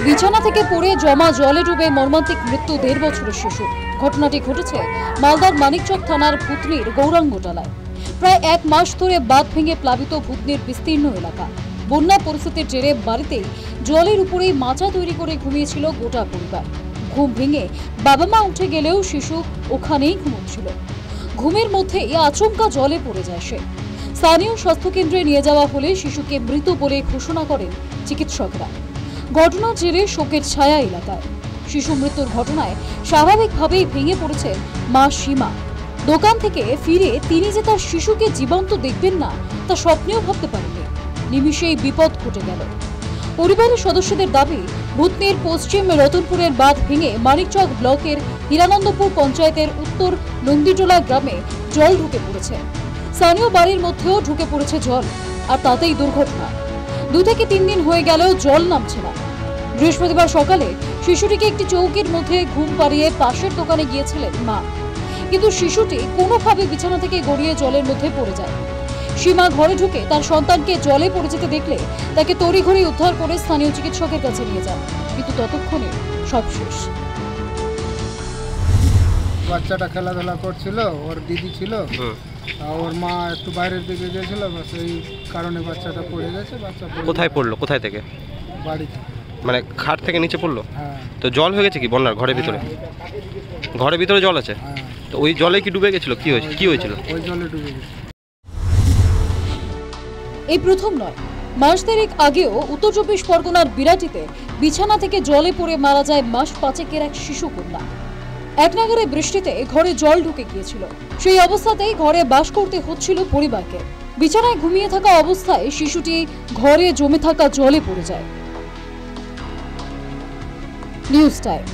বিছানা থেকে পড়ে জমা জলে ডুবে মর্মান্তিক মৃত্যু 1.5 বছরের শিশু। ঘটনাটি ঘটেছে মালদার মানিকচক থানার ভূতনির গৌরাঙ্গটালায়। প্রায় 1 মাস ধরে বাঁধ ভেঙে প্লাবিত ভূতনির বিস্তীর্ণ এলাকা। বন্যা পরিস্থিতির জেরে বাড়িতেই জলের উপরেই মাচা তৈরি করে ঘুমিয়েছিল গোটা পরিবার। ঘুম ভেঙে বাবা মা উঠে গেলেও শিশু ওখানেই ঘুমোচ্ছিল। ঘুমের মধ্যেই আচমকা জলে পড়ে যায় সে। স্থানীয় স্বাস্থ্যকেন্দ্রে নিয়ে যাওয়া হলে শিশুকে মৃত বলে ঘোষণা করেন চিকিৎসকরা। ঘটনার জেরে শোকের ছায়া এলাকায়। শিশু মৃত্যুর ঘটনায় স্বাভাবিকভাবেই ভেঙে পড়েছে মা সীমা। দোকান থেকে ফিরে তিনি যে তার শিশুকে জীবন্ত দেখবেন না তা স্বপ্নেও ভাবতে পারেননি। নিমিষেই বিপদ ঘটে গেল। পরিবারের সদস্যদের দাবি, ভূতনির পশ্চিম রতনপুরের বাঁধ ভেঙে মানিকচক ব্লকের হিরানন্দপুর পঞ্চায়েতের উত্তর নন্দীটোলা গ্রামে জল ঢুকে পড়েছে। স্থানীয় বাড়ির মধ্যেও ঢুকে পড়েছে জল, আর তাতেই দুর্ঘটনা। 2 থেকে 3 দিন হয়ে গেলেও জল নামছে না। বৃহস্পতিবার সকালে শিশুটিকে একটি চৌকির মধ্যে ঘুম পাড়িয়ে পাশের দোকানে গিয়েছিলেন মা, কিন্তু শিশুটি কোনোভাবে বিছানা থেকে গড়িয়ে জলের মধ্যে পড়ে যায়। সীমা ঘরে ঢুকে তার সন্তানকে জলে পড়ে যেতে দেখলে তাকে তড়িঘড়ি উদ্ধার করে স্থানীয় চিকিৎসকের কাছে নিয়ে যান, কিন্তু ততক্ষণে সব শেষ। বাচ্চাটা খেলাধুলা করছিল, ওর দিদি ছিল, ওর মা একটু বাইরের দিকে গেছিল, সেই কারণে বাচ্চাটা পড়ে গেছে। বাচ্চা কোথায় পড়লো? কোথায় থেকে? বাড়িতে। মানে খাট থেকে নিচে পড়লো? হ্যাঁ। তো জল হয়ে গেছে কি বন্যার ঘরের ভিতরে? ঘরের ভিতরে জল আছে? হ্যাঁ। তো ওই জলে কি ডুবে গেছিল? কি হয়েছে? কি হয়েছিল? ওই জলে ডুবে গেছে। এই প্রথম নয়, মাস 3 আগেও উত্তর 24 পরগনার বিরাটিতে বিছানা থেকে জলে পড়ে মারা যায় মাস 5-এর এক শিশু কন্যা। এক নাগারে বৃষ্টিতে ঘরে জল ঢুকে গিয়েছিল। সেই অবস্থাতেই ঘরে বাস করতে হচ্ছিল পরিবারকে। বিছানায় ঘুমিয়ে থাকা অবস্থায় শিশুটি ঘরে জমে থাকা জলে পড়ে যায়। News time.